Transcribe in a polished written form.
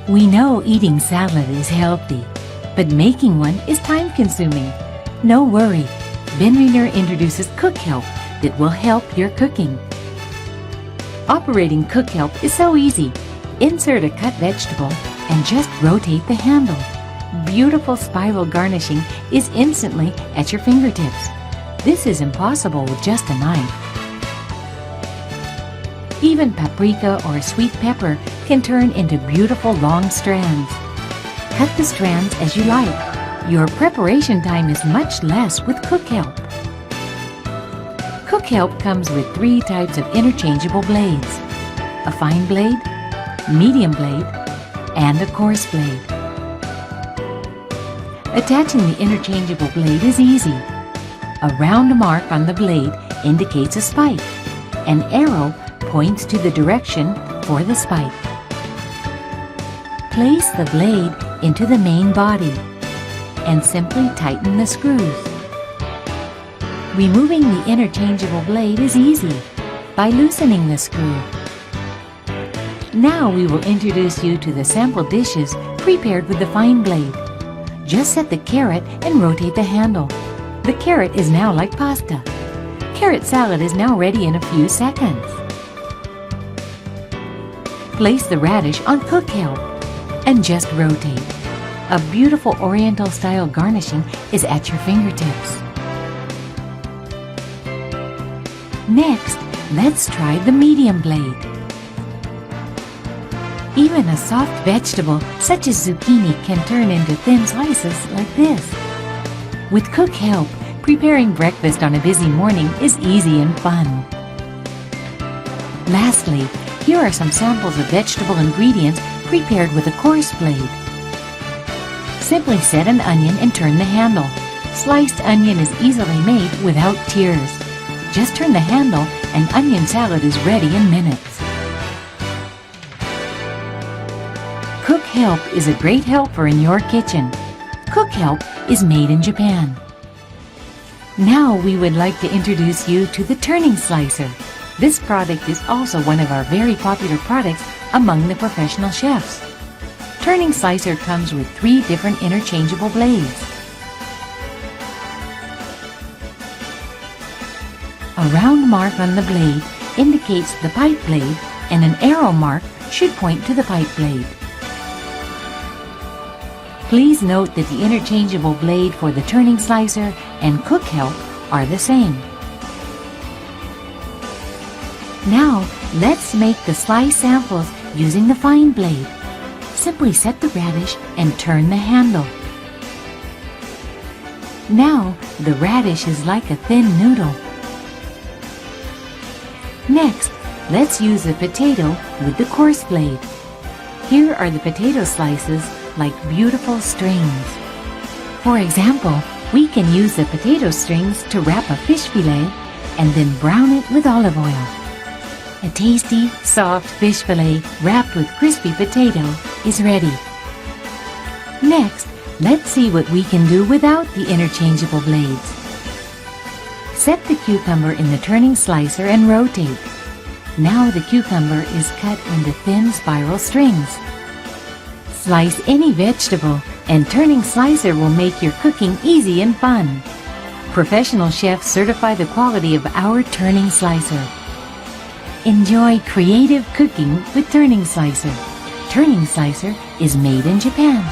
We know eating salad is healthy, but making one is time-consuming. No worry, benriner introduces Cook Help that will help your cooking. Operating Cook Help is so easy. Insert a cut vegetable and just rotate the handle. Beautiful spiral garnishing is instantly at your fingertips. This is impossible with just a knife. Even paprika or sweet pepper can turn into beautiful long strands. Cut the strands as you like. Your preparation time is much less with Cook Help. Cook Help comes with 3 types of interchangeable blades: a fine blade, medium blade, and a coarse blade. Attaching the interchangeable blade is easy. A round mark on the blade indicates a spike. An arrow points to the direction for the spike. Place the blade into the main body and simply tighten the screws. Removing the interchangeable blade is easy by loosening the screw. Now we will introduce you to the sample dishes prepared with the fine blade. Just set the carrot and rotate the handle. The carrot is now like pasta. Carrot salad is now ready in a few seconds. Place the radish on Cook Help and just rotate. A beautiful Oriental-style garnishing is at your fingertips. Next, let's try the medium blade. Even a soft vegetable such as zucchini can turn into thin slices like this. With Cook Help, preparing breakfast on a busy morning is easy and fun. Lastly, here are some samples of vegetable ingredients prepared with a coarse blade. Simply set an onion and turn the handle. Sliced onion is easily made without tears. Just turn the handle and onion salad is ready in minutes. Cook Help is a great helper in your kitchen. Cook Help is made in Japan. Now we would like to introduce you to the turning slicer. This product is also one of our very popular products among the professional chefs. Turning slicer comes with 3 different interchangeable blades. A round mark on the blade indicates the pipe blade, and an arrow mark should point to the pipe blade. Please note that the interchangeable blade for the turning slicer and Cook Help are the same. Now, let's make the slice samples using the fine blade. Simply set the radish and turn the handle. Now, the radish is like a thin noodle. Next, let's use the potato with the coarse blade. Here are the potato slices like beautiful strings. For example, we can use the potato strings to wrap a fish fillet and then brown it with olive oil. A tasty, soft fish fillet wrapped with crispy potato is ready. Next, let's see what we can do without the interchangeable blades. Set the cucumber in the turning slicer and rotate. Now the cucumber is cut into thin spiral strings. Slice any vegetable, and turning slicer will make your cooking easy and fun. Professional chefs certify the quality of our turning slicer. Enjoy creative cooking with turning slicer. Turning slicer is made in Japan.